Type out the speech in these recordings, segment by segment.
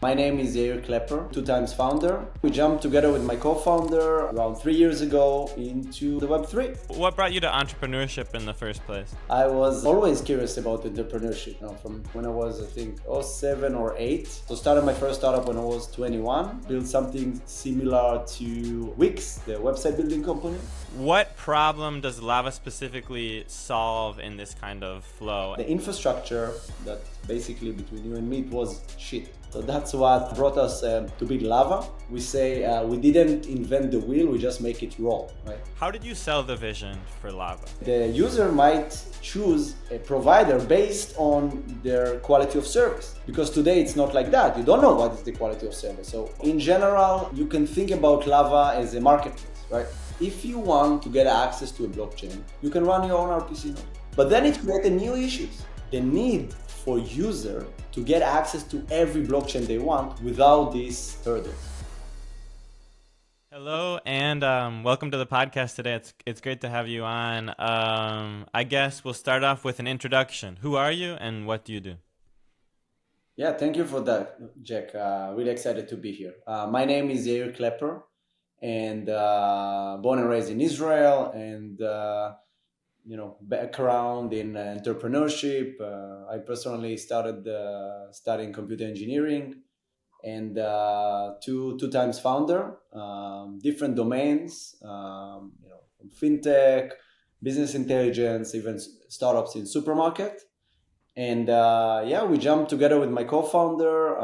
My name is Yair Cleper, 2 times founder. We jumped together with my co-founder around 3 years ago into the Web3. What brought you to entrepreneurship in the first place? I was always curious about entrepreneurship, from when I was, I think, 07 or 8. So started my first startup when I was 21, built something similar to Wix, the website building company. What problem does Lava specifically solve in this kind of flow? The infrastructure that basically between you and me, it was shit. So that's what brought us to build Lava. We say we didn't invent the wheel, we just make it roll, right? How did you sell the vision for Lava? The user might choose a provider based on their quality of service. Because today it's not like that. You don't know what is the quality of service. So in general, you can think about Lava as a marketplace, right? If you want to get access to a blockchain, you can run your own RPC node. But then it created new issues. The need for user to get access to every blockchain they want without these hurdles. Hello and welcome to the podcast today. It's great to have you on. I guess we'll start off with an introduction. Who are you and what do you do? Yeah, thank you for that, Jack. Really excited to be here. My name is Yair Cleper, and born and raised in Israel, and background in entrepreneurship. I personally started studying computer engineering, and two times founder, different domains, from fintech, business intelligence, even startups in supermarket. And we jumped together with my co-founder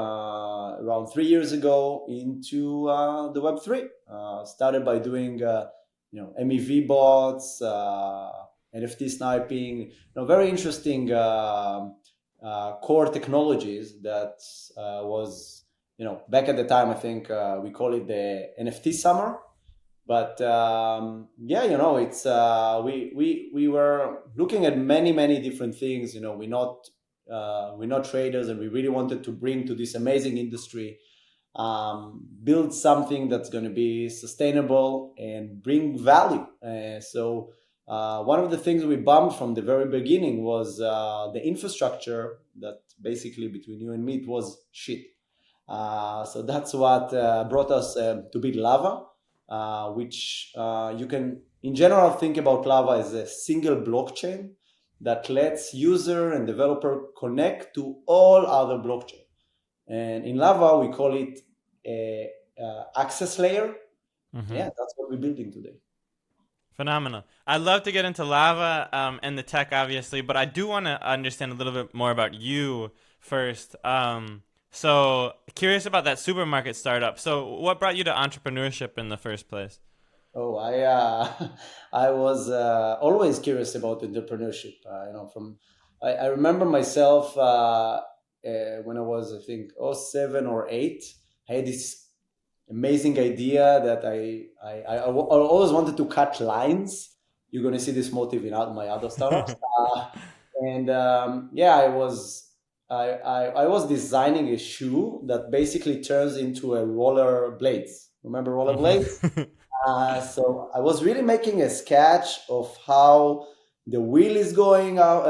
around 3 years ago into the Web3. Started by doing MEV bots, NFT sniping, very interesting core technologies that was, back at the time, I think we call it the NFT summer. But it's we were looking at many different things. We're not traders, and we really wanted to bring to this amazing industry, build something that's going to be sustainable and bring value. One of the things we bumped from the very beginning was the infrastructure that basically between you and me, it was shit. So that's what brought us to build Lava. Which you can, in general, think about Lava as a single blockchain that lets user and developer connect to all other blockchain. And in Lava, we call it a access layer. Mm-hmm. Yeah, that's what we're building today. Phenomenal. I'd love to get into Lava and the tech, obviously, but I do want to understand a little bit more about you first. So curious about that supermarket startup. So what brought you to entrepreneurship in the first place? Oh, I was always curious about entrepreneurship. I remember myself when I was, I think, 07 or 8. I had this amazing idea that I always wanted to cut lines. You're going to see this motive in my other startups. I was designing a shoe that basically turns into a roller blades. Remember roller blades? So I was really making a sketch of how the wheel is going out,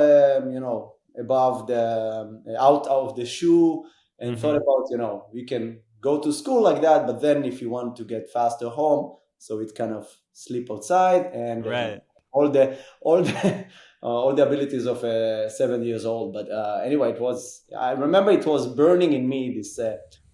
above out of the shoe, and thought about, we can go to school like that, but then if you want to get faster home, so it kind of slip outside and right. all the abilities of 7 years old. But anyway, I remember it was burning in me, this,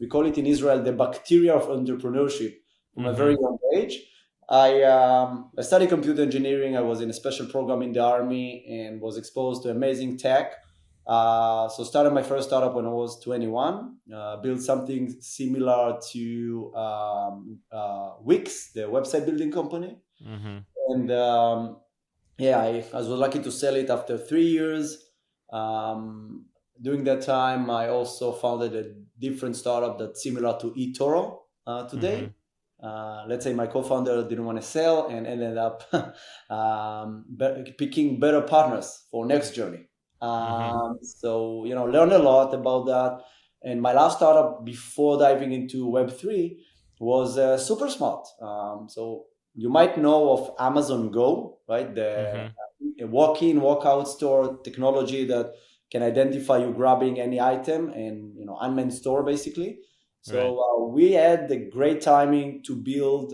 we call it in Israel, the bacteria of entrepreneurship from a very young age. I studied computer engineering. I was in a special program in the army and was exposed to amazing tech. So started my first startup when I was 21, built something similar to Wix, the website building company. Mm-hmm. And I was lucky to sell it after 3 years. During that time, I also founded a different startup that's similar to eToro today. Mm-hmm. Let's say my co-founder didn't want to sell and ended up picking better partners for next journey. So, learned a lot about that. And my last startup before diving into Web3 was Super Smart. So you might know of Amazon Go, right? The walk-in, walk-out store technology that can identify you grabbing any item and, unmanned store basically. Right. So we had the great timing to build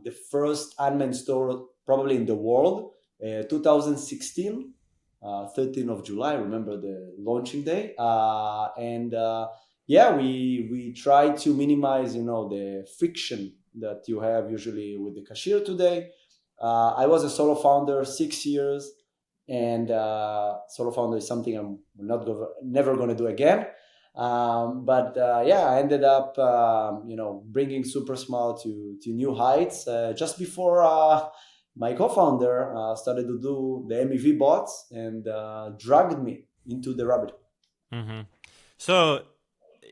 the first unmanned store probably in the world, 2016, 13th of July. Remember the launching day, and yeah, we tried to minimize, the friction that you have usually with the cashier today. I was a solo founder 6 years, and solo founder is something I'm never going to do again. But yeah, I ended up, bringing Super Smart to new heights just before my co-founder started to do the MEV bots and dragged me into the rabbit hole. Mm-hmm. So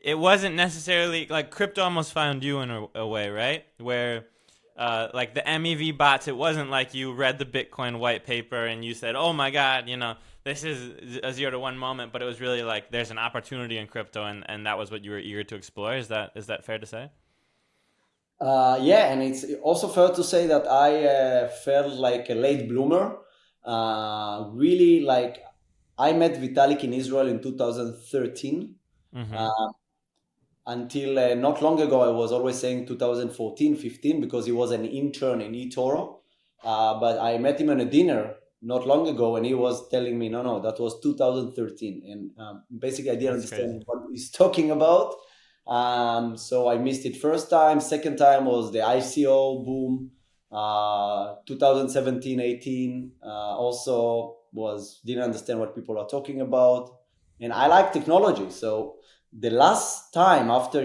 it wasn't necessarily like crypto almost found you in a way, right? Where like the MEV bots, it wasn't like you read the Bitcoin white paper and you said, "Oh my God, this is a 0 to 1 moment," but it was really like there's an opportunity in crypto, and that was what you were eager to explore. Is that fair to say? Yeah, and it's also fair to say that I felt like a late bloomer. Really, like I met Vitalik in Israel in 2013. Mm-hmm. Uh, until not long ago, I was always saying 2014, 15 because he was an intern in eToro. But I met him at a dinner not long ago, and he was telling me, no, that was 2013. And basically, I didn't That's crazy. understand what he's talking about. So I missed it first time. Second time was the ICO boom, 2017, 18. Also was didn't understand what people are talking about. And I like technology, so the last time after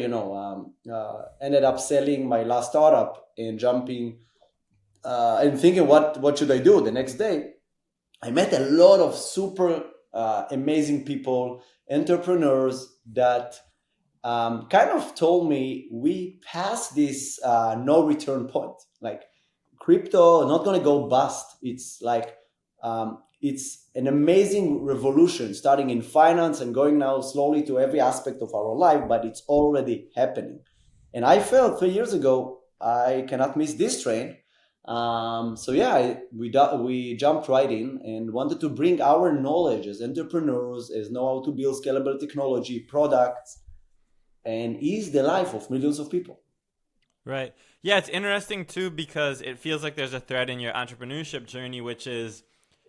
ended up selling my last startup and jumping and thinking what should I do the next day, I met a lot of super amazing people, entrepreneurs that kind of told me we passed this no return point. Like crypto not going to go bust. It's like it's an amazing revolution starting in finance and going now slowly to every aspect of our life, but it's already happening. And I felt 3 years ago I cannot miss this train. So yeah, we jumped right in and wanted to bring our knowledge as entrepreneurs, as know how to build scalable technology products, and ease the life of millions of people. Right. Yeah, it's interesting too because it feels like there's a thread in your entrepreneurship journey, which is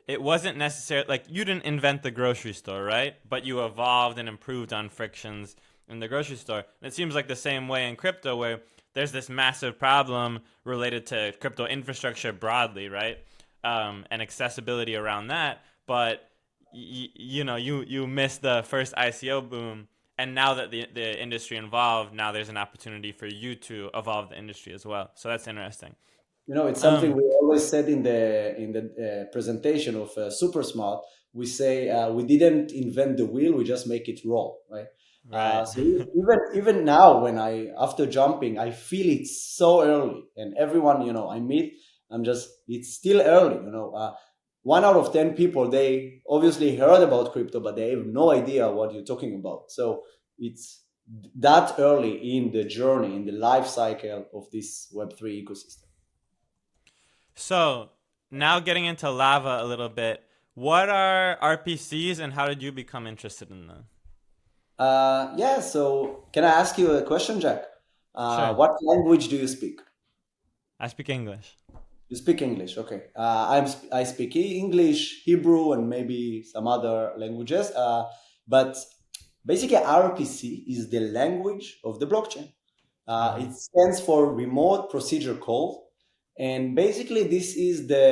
it wasn't necessarily like you didn't invent the grocery store, right? But you evolved and improved on frictions in the grocery store. And it seems like the same way in crypto, where there's this massive problem related to crypto infrastructure broadly, right? And accessibility around that. But you missed the first ICO boom, and now that the industry involved, now there's an opportunity for you to evolve the industry as well. So that's interesting. It's something Um, we always said in the presentation of Super Smart. We say we didn't invent the wheel; we just make it roll, right? right. So even now, when I after jumping, I feel it's so early, and everyone I meet, it's still early. 1 out of 10 people they obviously heard about crypto, but they have no idea what you're talking about. So it's that early in the journey, in the life cycle of this Web3 ecosystem. So now getting into lava a little bit, what are RPCs and how did you become interested in them? Yeah, so can I ask you a question, Jack? Sure. What language do you speak? I speak English. You speak English, okay. I speak English, Hebrew, and maybe some other languages. But basically, RPC is the language of the blockchain. Uh-huh. It stands for Remote Procedure Call, and basically, this is the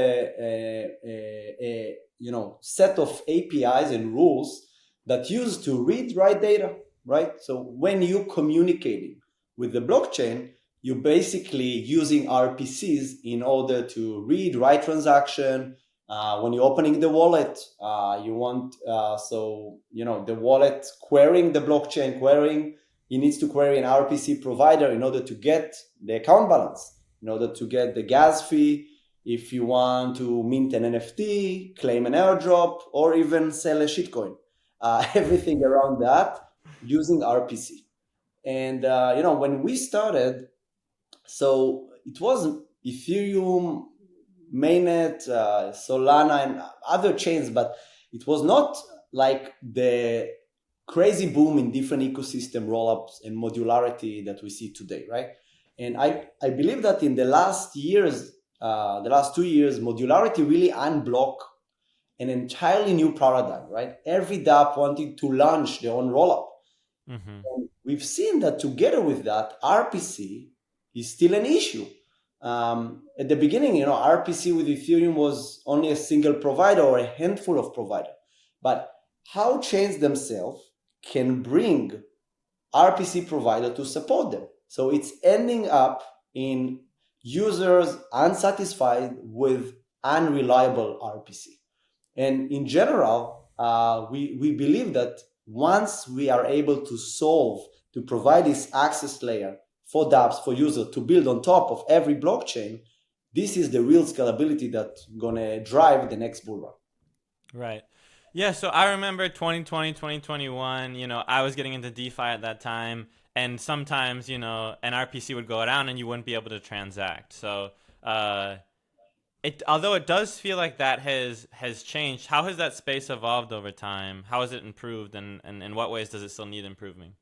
set of APIs and rules that use to read write data, right? So when you communicating with the blockchain, you're basically using RPCs in order to read write transaction. When you're opening the wallet, you want the wallet querying the blockchain querying. He needs to query an RPC provider in order to get the account balance, in order to get the gas fee, if you want to mint an NFT, claim an airdrop, or even sell a shitcoin. Everything around that using RPC. And when we started, so it was Ethereum, mainnet, Solana, and other chains, but it was not like the crazy boom in different ecosystem rollups and modularity that we see today, right? And I believe that in the last years, the last 2 years, modularity really unblocked an entirely new paradigm, right? Every DApp wanting to launch their own rollup. Mm-hmm. And we've seen that together with that, RPC is still an issue. At the beginning, RPC with Ethereum was only a single provider or a handful of providers. But how chains themselves can bring RPC provider to support them? So it's ending up in users unsatisfied with unreliable RPC. And in general, we believe that once we are able to provide this access layer for dApps, for users to build on top of every blockchain, this is the real scalability that's going to drive the next bull run. Right. Yeah, so I remember 2020, 2021, I was getting into DeFi at that time, and sometimes, an RPC would go down and you wouldn't be able to transact. So, although it does feel like that has changed, how has that space evolved over time? How has it improved, and in what ways does it still need improving?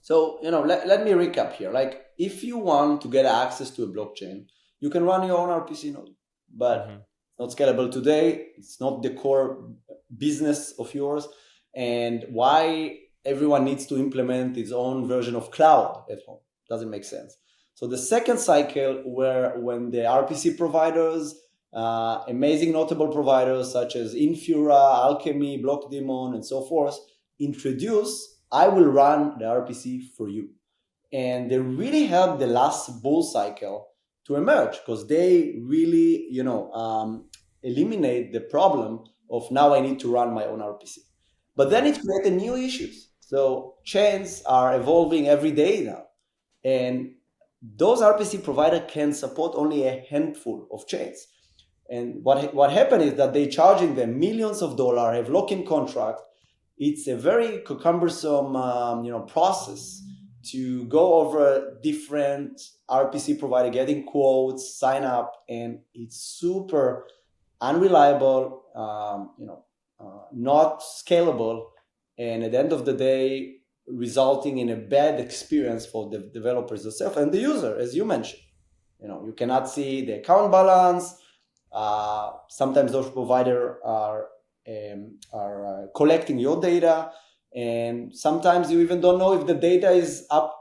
So, let me recap here. Like, if you want to get access to a blockchain, you can run your own RPC node, but it's not scalable today. It's not the core business of yours. And why everyone needs to implement its own version of cloud at home doesn't make sense. So the second cycle, when the RPC providers, amazing notable providers such as Infura, Alchemy, Blockdaemon, and so forth, introduce, I will run the RPC for you. And they really helped the last bull cycle to emerge because they really, eliminate the problem of now I need to run my own RPC. But then it created new issues. So chains are evolving every day now. And those RPC providers can support only a handful of chains. And what happened is that they're charging them millions of dollars, have lock-in contract. It's a very cumbersome, process to go over different RPC provider, getting quotes, sign up, and it's super unreliable, not scalable, and at the end of the day, resulting in a bad experience for the developers themselves and the user, as you mentioned. You cannot see the account balance. Sometimes those providers are collecting your data, and sometimes you even don't know if the data is up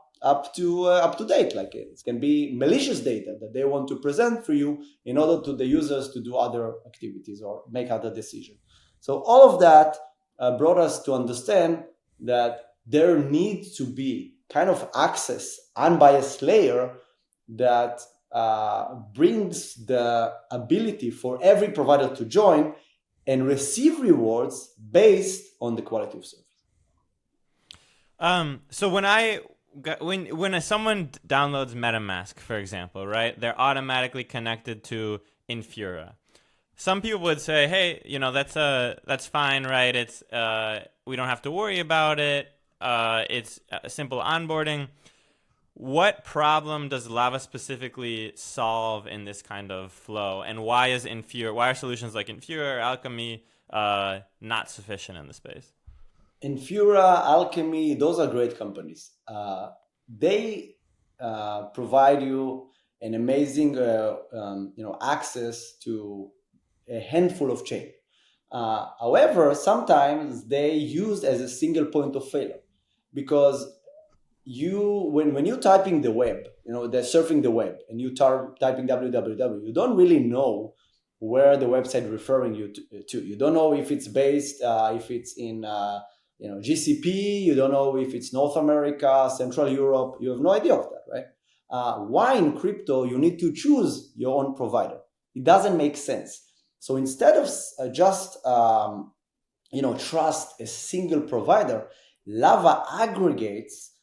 to date. Like it can be malicious data that they want to present for you in order to the users to do other activities or make other decisions. So all of that brought us to understand that there needs to be kind of access, unbiased layer that brings the ability for every provider to join and receive rewards based on the quality of service. So when someone downloads MetaMask, for example, right, they're automatically connected to Infura. Some people would say, hey, that's fine, right? It's we don't have to worry about it. It's a simple onboarding. What problem does Lava specifically solve in this kind of flow, and why are solutions like Infura or Alchemy not sufficient in the space? Infura, Alchemy, those are great companies. They provide you an amazing, access to a handful of chain. However, sometimes they used as a single point of failure because when you're typing the web, they're surfing the web, and you typing www, you don't really know where the website referring you to. You don't know if it's based, if it's in GCP. You don't know if it's North America, Central Europe. You have no idea of that, right? Why in crypto you need to choose your own provider? It doesn't make sense. So instead of just trust a single provider, Lava aggregates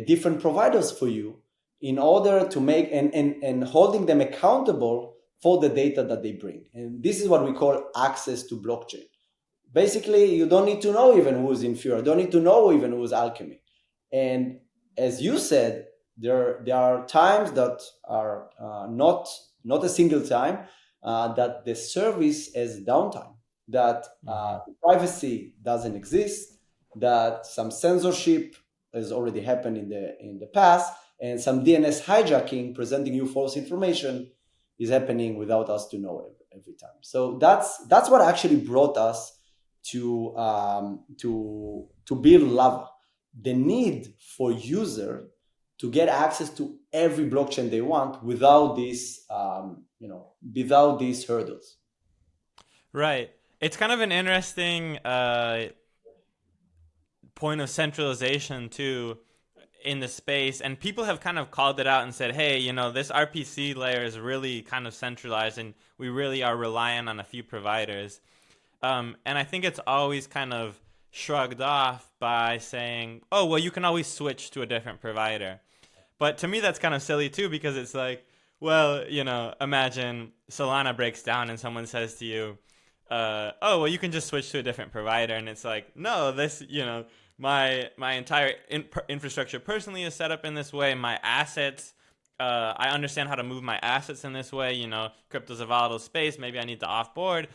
different providers for you in order to make and holding them accountable for the data that they bring. And this is what we call access to blockchain. Basically, you don't need to know even who's Infura, don't need to know even who's Alchemy. And as you said, there are times that are not a single time that the service has downtime, that privacy doesn't exist, that some censorship has already happened in the past, and some DNS hijacking presenting you false information is happening without us to know every time. So that's what actually brought us to build Lava. The need for user to get access to every blockchain they want without without these hurdles. Right. It's kind of an interesting point of centralization too in the space, and people have kind of called it out and said, hey, this RPC layer is really kind of centralized and we really are relying on a few providers. And I think it's always kind of shrugged off by saying, oh, well, you can always switch to a different provider. But to me, that's kind of silly too, because it's like, well, imagine Solana breaks down and someone says to you, oh, well, you can just switch to a different provider. And it's like, no, my entire infrastructure personally is set up in this way. My assets, I understand how to move my assets in this way. Crypto's a volatile space. Maybe I need to offboard.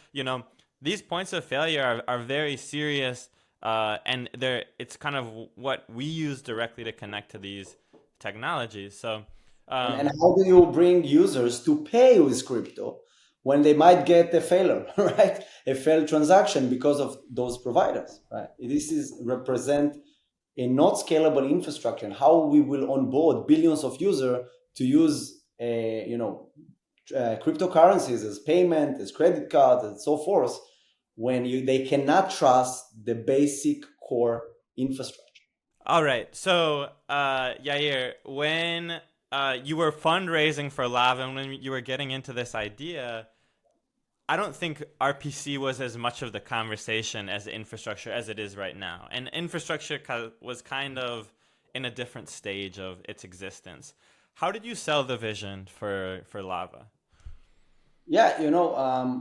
These points of failure are very serious, and it's kind of what we use directly to connect to these technologies. So, and how do you bring users to pay with crypto when they might get a failure, right? A failed transaction because of those providers, right? This is represent a not scalable infrastructure, and how we will onboard billions of users to use cryptocurrencies as payment, as credit cards, and so forth, when they cannot trust the basic core infrastructure. All right. So, Yair, when you were fundraising for Lava and when you were getting into this idea, I don't think RPC was as much of the conversation as infrastructure as it is right now. And infrastructure was kind of in a different stage of its existence. How did you sell the vision for Lava? Yeah,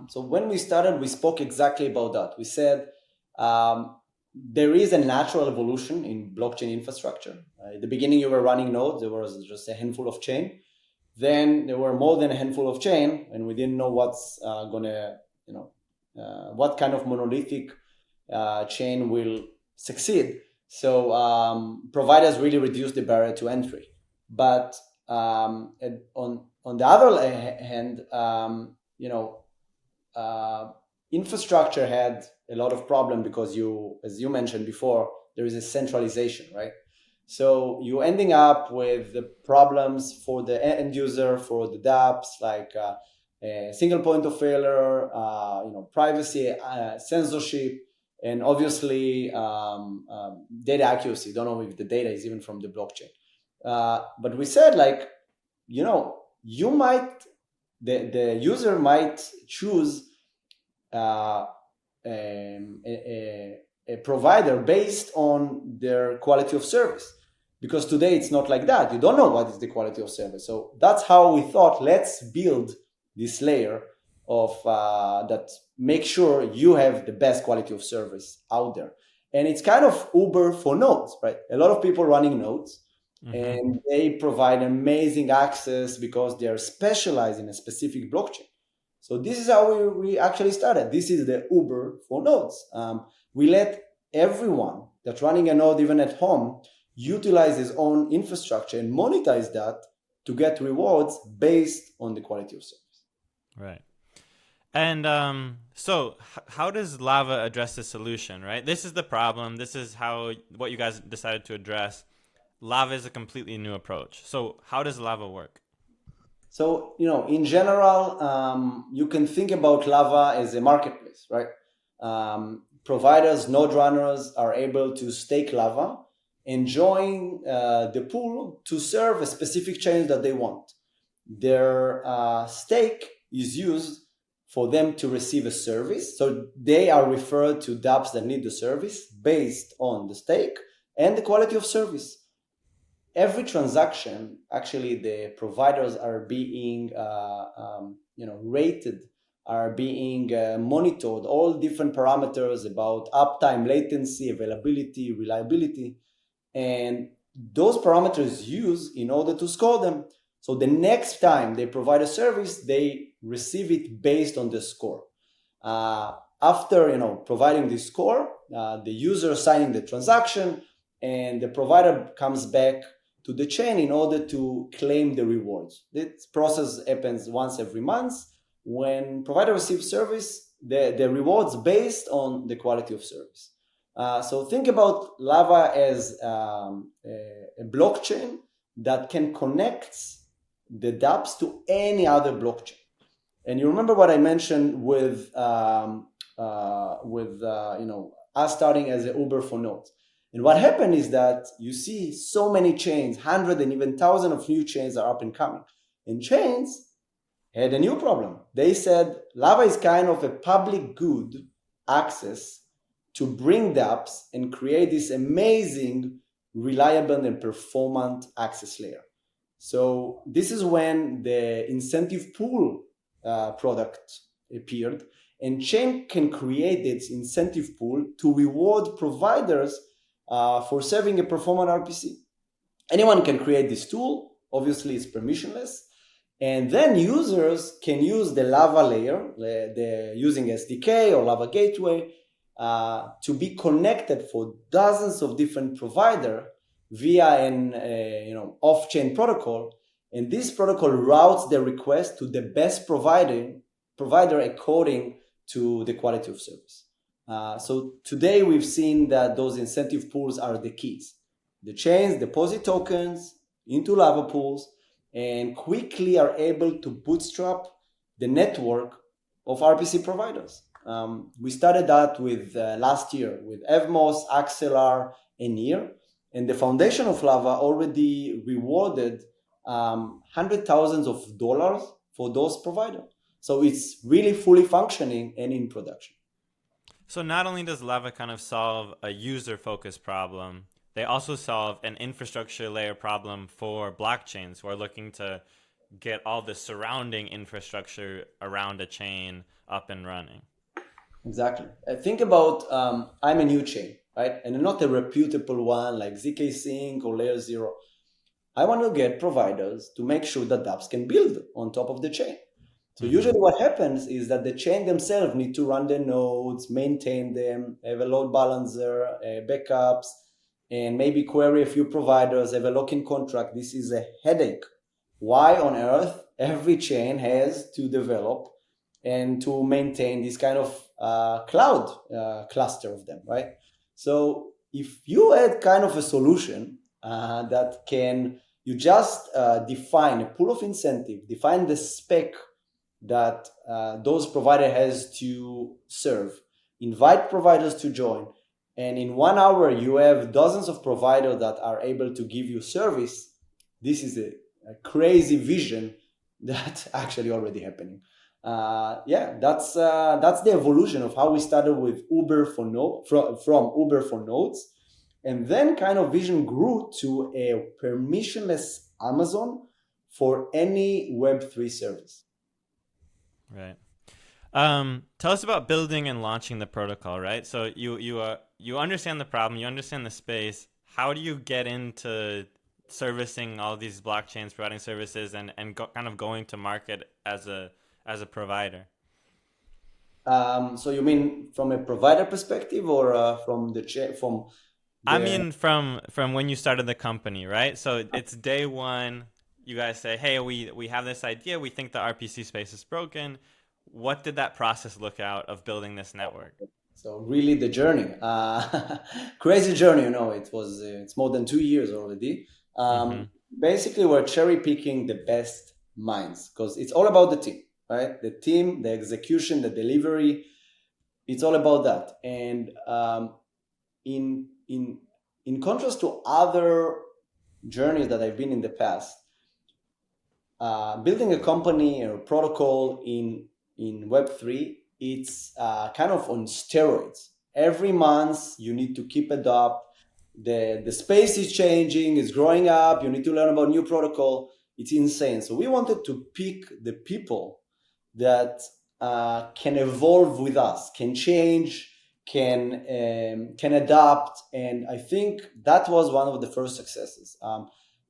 so when we started, we spoke exactly about that. We said there is a natural evolution in blockchain infrastructure. At the beginning, you were running nodes. There was just a handful of chain. Then there were more than a handful of chain, and we didn't know what's what kind of monolithic chain will succeed. So providers really reduced the barrier to entry. But on the other hand, infrastructure had a lot of problem because as you mentioned before, there is a centralization, right? So you're ending up with the problems for the end user, for the dApps, like a single point of failure, privacy, censorship, and obviously data accuracy. Don't know if the data is even from the blockchain. But we said, the user might choose a provider based on their quality of service, because today it's not like that. You don't know what is the quality of service. So that's how we thought, let's build this layer of that make sure you have the best quality of service out there. And it's kind of Uber for nodes, right? A lot of people running nodes, and they provide amazing access because they are specialized in a specific blockchain. So this is how we actually started. This is the Uber for nodes. We let everyone that's running a node, even at home, utilize his own infrastructure and monetize that to get rewards based on the quality of service. Right. And so how does Lava address the solution, right? This is the problem. This is what you guys decided to address. Lava is a completely new approach. So how does Lava work? So, in general, you can think about Lava as a marketplace, right? Providers, node runners are able to stake Lava and join the pool to serve a specific chain that they want. Their stake is used for them to receive a service. So they are referred to dApps that need the service based on the stake and the quality of service. Every transaction, actually, the providers are being rated, are being monitored, all different parameters about uptime, latency, availability, reliability, and those parameters used in order to score them. So the next time they provide a service, they receive it based on the score. After providing this score, the user signing the transaction, and the provider comes back to the chain in order to claim the rewards. This process happens once every month. When provider receives service, the rewards based on the quality of service. So think about Lava as a blockchain that can connect the dApps to any other blockchain. And you remember what I mentioned with us starting as an Uber for nodes. And what happened is that you see so many chains, hundreds and even thousands of new chains are up and coming. And chains had a new problem. They said Lava is kind of a public good access to bring dApps and create this amazing, reliable and performant access layer. So this is when the incentive pool product appeared, and chain can create its incentive pool to reward providers for serving a performant RPC. Anyone can create this tool. Obviously, it's permissionless. And then users can use the Lava layer, using SDK or Lava Gateway, to be connected for dozens of different providers via an off-chain protocol. And this protocol routes the request to the best provider according to the quality of service. So today we've seen that those incentive pools are the keys. The chains deposit tokens into Lava pools and quickly are able to bootstrap the network of RPC providers. We started that with last year with Evmos, Axelar, and Near. And the foundation of Lava already rewarded $100,000 for those providers. So it's really fully functioning and in production. So not only does Lava kind of solve a user-focused problem, they also solve an infrastructure layer problem for blockchains who are looking to get all the surrounding infrastructure around a chain up and running. Exactly. Think about I'm a new chain, right? And not a reputable one like ZK Sync or Layer 0. I want to get providers to make sure that dApps can build on top of the chain. So usually what happens is that the chain themselves need to run the nodes, maintain them, have a load balancer, backups, and maybe query a few providers, have a lock-in contract. This is a headache. Why on earth every chain has to develop and to maintain this kind of cloud cluster of them, right? So if you had kind of a solution that can, you just define a pool of incentive, define the spec that those provider has to serve, invite providers to join, and in 1 hour you have dozens of providers that are able to give you service. This is a crazy vision that actually already happening. That's the evolution of how we started with Uber for from Uber for nodes, and then kind of vision grew to a permissionless Amazon for any Web3 service. Right. Tell us about building and launching the protocol, right? So you understand the problem, you understand the space. How do you get into servicing all these blockchains, providing services, and kind of going to market as a provider? So you mean from a provider perspective, or from the I mean from when you started the company, right? So it's day one. You guys say, hey, we have this idea. We think the RPC space is broken. What did that process look out of building this network? So really the journey, crazy journey, it's more than 2 years already. Basically, we're cherry picking the best minds because it's all about the team, right? The team, the execution, the delivery, it's all about that. And in contrast to other journeys that I've been in the past, building a company or a protocol in Web3, it's kind of on steroids. Every month you need to keep it up. The space is changing, it's growing up. You need to learn about new protocol. It's insane. So we wanted to pick the people that can evolve with us, can change, can adapt, and I think that was one of the first successes.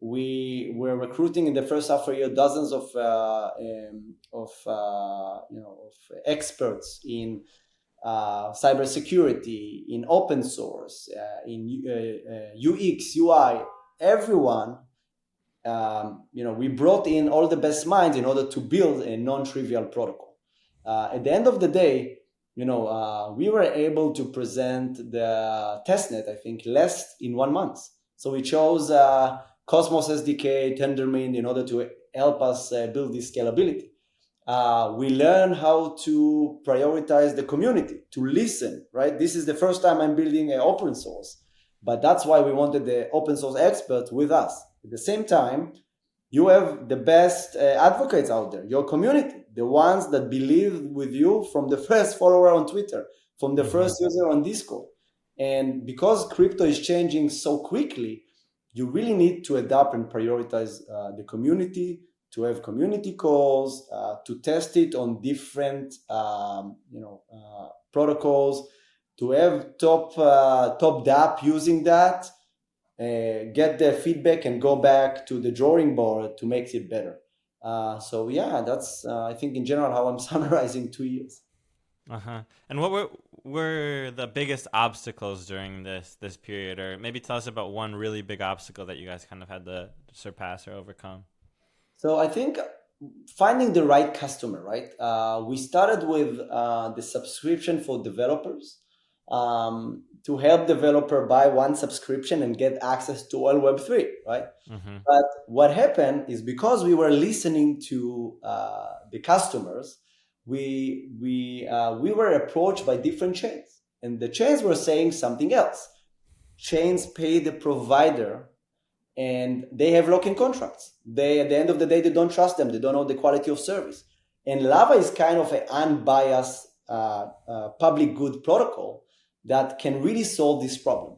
We were recruiting in the first half of the year dozens of experts in cybersecurity, in open source, in UX, UI, everyone, we brought in all the best minds in order to build a non-trivial protocol. At the end of the day, we were able to present the testnet, I think, less in 1 month. So we chose Cosmos SDK, Tendermint in order to help us build this scalability. We learn how to prioritize the community, to listen, right? This is the first time I'm building an open source, but that's why we wanted the open source experts with us. At the same time, you have the best advocates out there, your community, the ones that believe with you from the first follower on Twitter, from the first user on Discord. And because crypto is changing so quickly, you really need to adapt and prioritize the community, to have community calls, to test it on different protocols, to have top DApp using that, get the feedback and go back to the drawing board to make it better. So yeah, that's I think in general how I'm summarizing 2 years. And what were the biggest obstacles during this period, or maybe tell us about one really big obstacle that you guys kind of had to surpass or overcome? So I think finding the right customer, right? We started with the subscription for developers, to help developer buy one subscription and get access to all Web3, right? But what happened is because we were listening to the customers, we were approached by different chains, and the chains were saying something else. Chains pay the provider, and they have lock-in contracts. They, at the end of the day, they don't trust them. They don't know the quality of service. And Lava is kind of an unbiased public good protocol that can really solve this problem.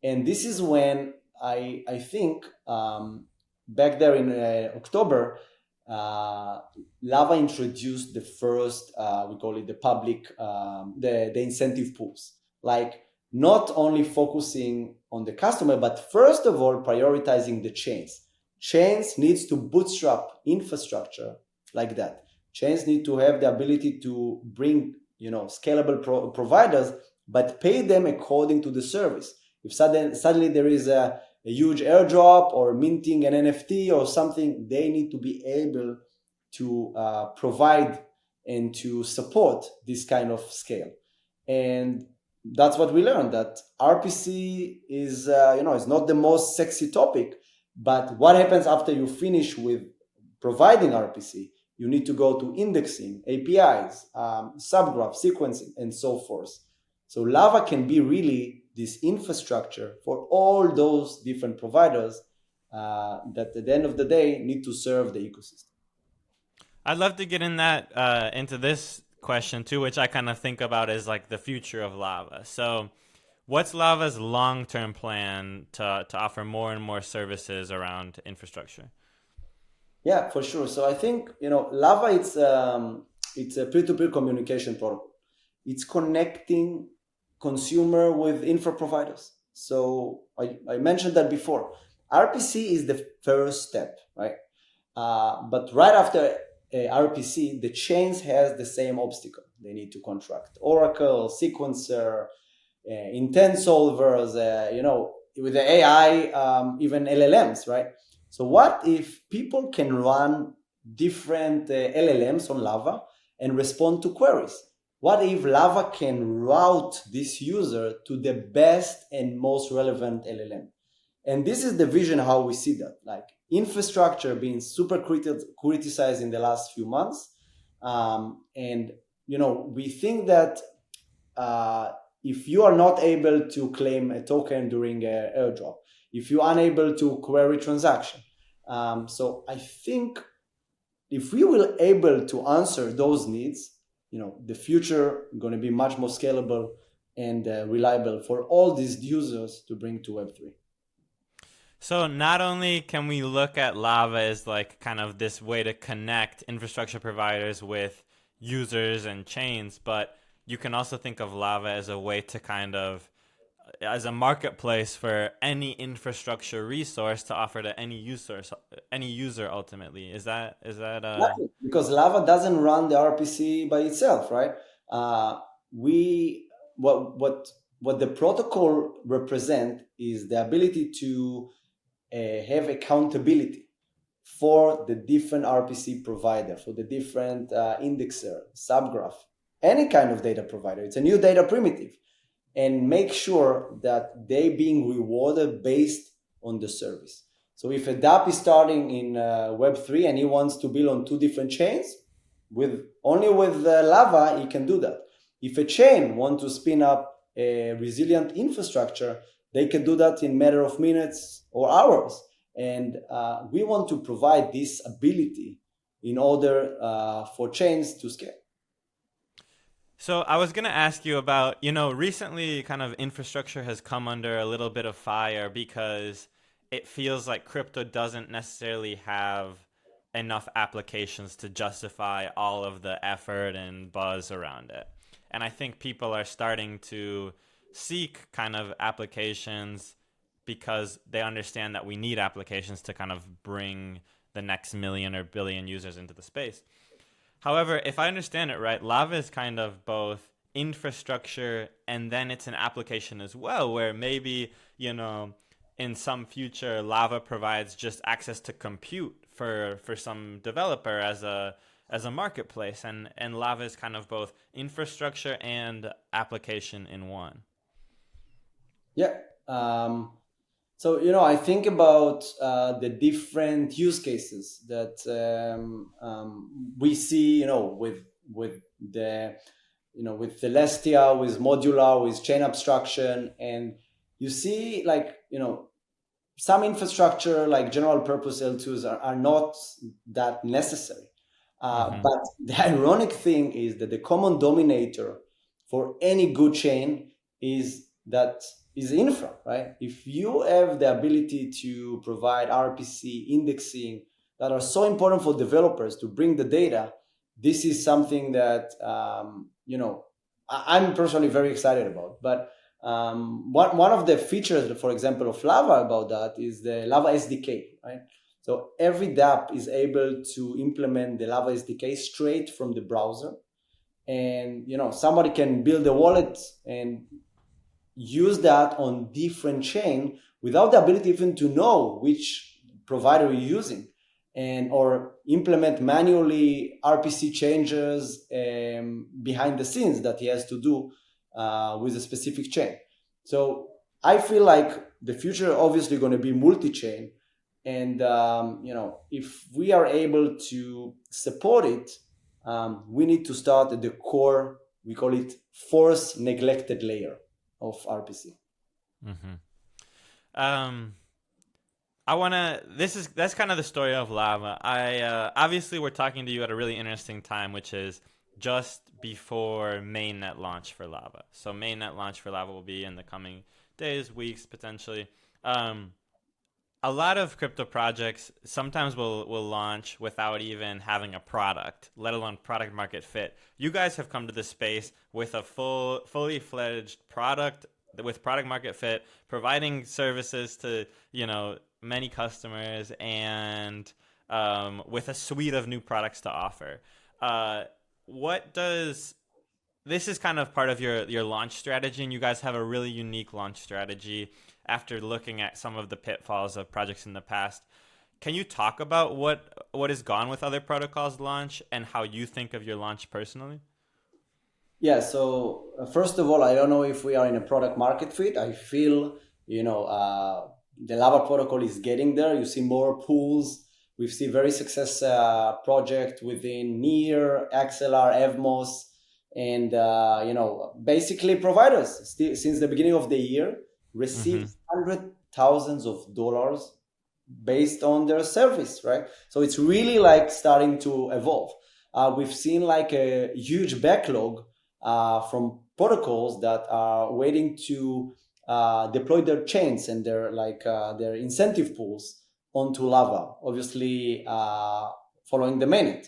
And this is when I think back there in October, Lava introduced the first, we call it the public, the incentive pools. Like not only focusing on the customer, but first of all, prioritizing the chains. Chains needs to bootstrap infrastructure like that. Chains need to have the ability to bring, scalable providers, but pay them according to the service. If suddenly there is a huge airdrop or minting an NFT or something, they need to be able to provide and to support this kind of scale. And that's what we learned, that RPC is, is not the most sexy topic, but what happens after you finish with providing RPC? You need to go to indexing, APIs, subgraph, sequencing, and so forth. So Lava can be really this infrastructure for all those different providers that at the end of the day need to serve the ecosystem. I'd love to get into this question too, which I kind of think about as like the future of Lava. So what's Lava's long-term plan to offer more and more services around infrastructure? Yeah, for sure. So I think, Lava, it's a peer-to-peer communication protocol. It's connecting consumer with infra providers. So I mentioned that before. RPC is the first step, right? But right after RPC, the chains has the same obstacle. They need to contract Oracle, sequencer, intent solvers, with the AI, even LLMs, right? So what if people can run different LLMs on Lava and respond to queries? What if Lava can route this user to the best and most relevant LLM? And this is the vision how we see that, like infrastructure being super criticized in the last few months. And, we think that if you are not able to claim a token during an airdrop, if you're unable to query transaction. So I think if we will able to answer those needs, the future going to be much more scalable and reliable for all these users to bring to Web3. So not only can we look at Lava as like kind of this way to connect infrastructure providers with users and chains, but you can also think of Lava as a way to kind of, as a marketplace for any infrastructure resource to offer to any user ultimately. Is that Because Lava doesn't run the RPC by itself, right? we what the protocol represent is the ability to have accountability for the different RPC provider, for the different indexer, subgraph, any kind of data provider. It's a new data primitive, and make sure that they being rewarded based on the service. So if a DApp is starting in Web3 and he wants to build on two different chains, with Lava, he can do that. If a chain wants to spin up a resilient infrastructure, they can do that in a matter of minutes or hours. And we want to provide this ability in order for chains to scale. So I was going to ask you about, recently kind of infrastructure has come under a little bit of fire because it feels like crypto doesn't necessarily have enough applications to justify all of the effort and buzz around it. And I think people are starting to seek kind of applications because they understand that we need applications to kind of bring the next million or billion users into the space. However, if I understand it right, Lava is kind of both infrastructure and then it's an application as well, where maybe, in some future, Lava provides just access to compute for some developer as a marketplace, and Lava is kind of both infrastructure and application in one. Yeah. So I think about the different use cases that we see, with the with Celestia, with modular, with chain abstraction, and you see some infrastructure like general purpose L2s are not that necessary. But the ironic thing is that the common denominator for any good chain is infra, right? If you have the ability to provide RPC indexing that are so important for developers to bring the data, this is something that I'm personally very excited about. But one of the features, for example, of Lava about that is the Lava SDK, right? So every dApp is able to implement the Lava SDK straight from the browser, and somebody can build a wallet and use that on different chain without the ability even to know which provider you're using, and or implement manually RPC changes behind the scenes that he has to do with a specific chain. So I feel like the future obviously going to be multi-chain, and if we are able to support it, we need to start at the core. We call it force neglected layer of RPC. That's kind of the story of Lava. Obviously we're talking to you at a really interesting time, which is just before mainnet launch for Lava. So mainnet launch for Lava will be in the coming days, weeks, potentially. A lot of crypto projects sometimes will launch without even having a product, let alone product market fit. You guys have come to this space with a fully fledged product with product market fit, providing services to many customers, and with a suite of new products to offer. This is kind of part of your launch strategy, and you guys have a really unique launch strategy after looking at some of the pitfalls of projects in the past. Can you talk about what has gone with other protocols launch and how you think of your launch personally? Yeah, so first of all, I don't know if we are in a product market fit. I feel, the Lava protocol is getting there. You see more pools. We see very successful project within Near, XLR, Evmos, and basically providers since the beginning of the year received hundred thousands of dollars based on their service, right? So it's really starting to evolve. We've seen a huge backlog from protocols that are waiting to deploy their chains and their incentive pools onto Lava. Obviously, following the mainnet.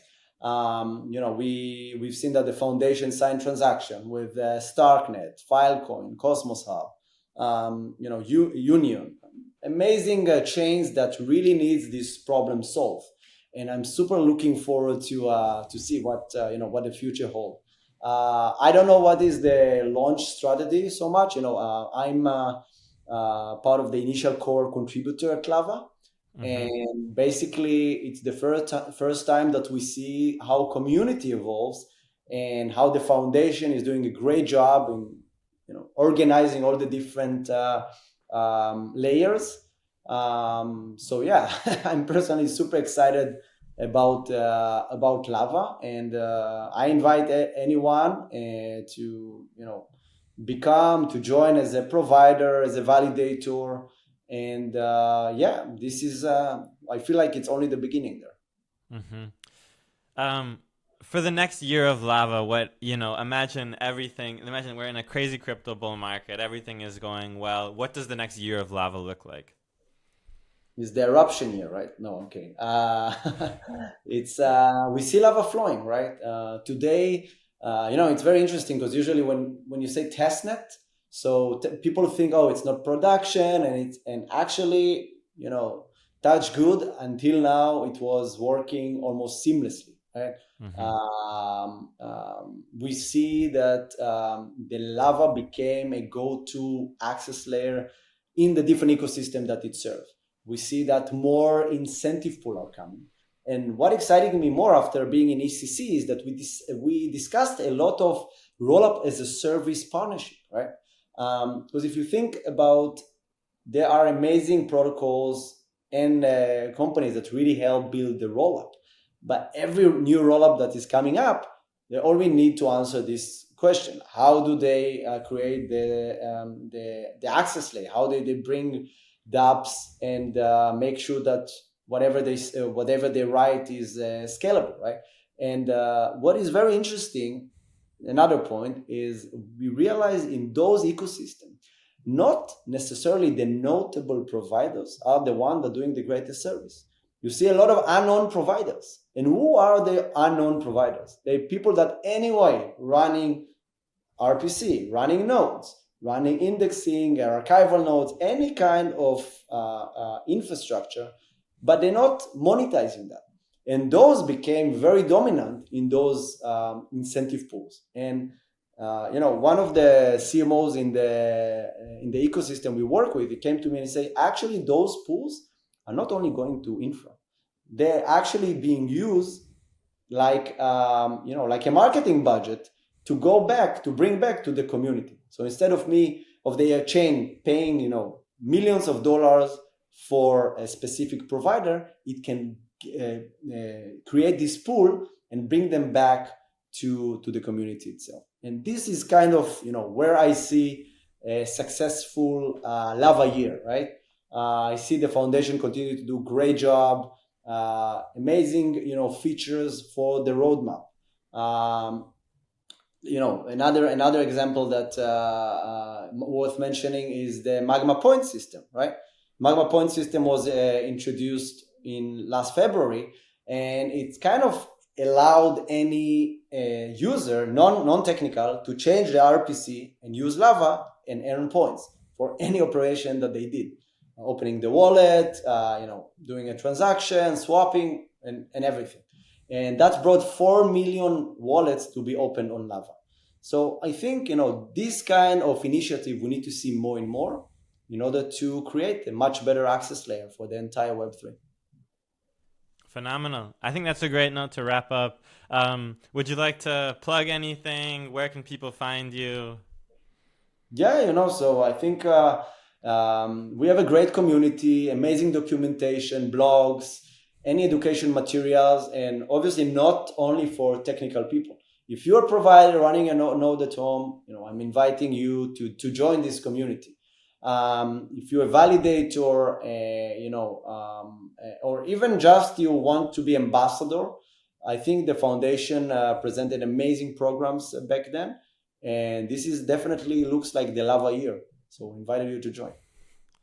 We've seen that the foundation signed transaction with Starknet, Filecoin, Cosmos Hub, Union, amazing chains that really needs this problem solved. And I'm super looking forward to see what the future holds. I don't know what is the launch strategy so much. I'm part of the initial core contributor at Lava. Mm-hmm. And basically, it's the first time that we see how community evolves and how the foundation is doing a great job in organizing all the different layers. So yeah, I'm personally super excited about Lava, and I invite anyone to join as a provider, as a validator, and yeah, this is I feel like it's only the beginning there. Mm-hmm. Um, for the next year of Lava, what imagine everything. Imagine we're in a crazy crypto bull market. Everything is going well. What does the next year of Lava look like? Is the eruption here, right? No, I'm kidding. It's we see lava flowing, right? Today, it's very interesting because usually when you say testnet, so people think, oh, it's not production, and actually, touch good until now, it was working almost seamlessly, right? Mm-hmm. We see that the lava became a go-to access layer in the different ecosystem that it serves. We see that more incentive pool are coming. And what excited me more after being in ECC is that we discussed a lot of roll-up as a service partnership, right? Because if you think about, there are amazing protocols and companies that really help build the roll-up. But every new roll-up that is coming up, they always need to answer this question: how do they create the access layer? How do they bring dApps and make sure that whatever they write is scalable, right? And what is very interesting, another point, is we realize in those ecosystems, not necessarily the notable providers are the one that are doing the greatest service. You see a lot of unknown providers. And who are the unknown providers? They're people that anyway running RPC, running nodes, running indexing, archival nodes, any kind of infrastructure, but they're not monetizing that. And those became very dominant in those incentive pools. And one of the CMOs in the ecosystem we work with, he came to me and say, actually, those pools are not only going to infra, they're actually being used like like a marketing budget to bring back to the community. So instead of the chain paying millions of dollars for a specific provider, it can create this pool and bring them back to the community itself. And this is kind of where I see a successful Lava year, right? I see the foundation continue to do a great job, amazing features for the roadmap. Another example that worth mentioning is the Magma Point system, right? Magma Point system was introduced in last February, and it kind of allowed any user, non-technical, to change the RPC and use Lava and earn points for any operation that they did, opening the wallet, doing a transaction, swapping, and everything. And that brought 4 million wallets to be opened on Lava. So I think this kind of initiative we need to see more and more in order to create a much better access layer for the entire Web3. Phenomenal. I think that's a great note to wrap up. Would you like to plug anything? Where can people find you? Yeah, so I think we have a great community, amazing documentation, blogs, any education materials, and obviously not only for technical people. If you're a provider running a node at home, I'm inviting you to join this community. If you're a validator, or even just you want to be ambassador, I think the foundation presented amazing programs back then, and this is definitely looks like the Lava year. So invited you to join.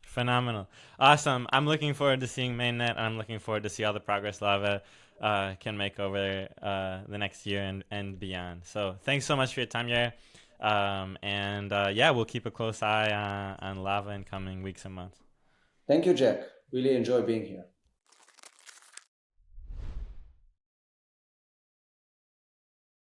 Phenomenal. Awesome. I'm looking forward to seeing mainnet, and I'm looking forward to see all the progress Lava can make over the next year and beyond. So thanks so much for your time, Yair. And yeah, we'll keep a close eye on Lava in coming weeks and months. Thank you, Jack. Really enjoy being here.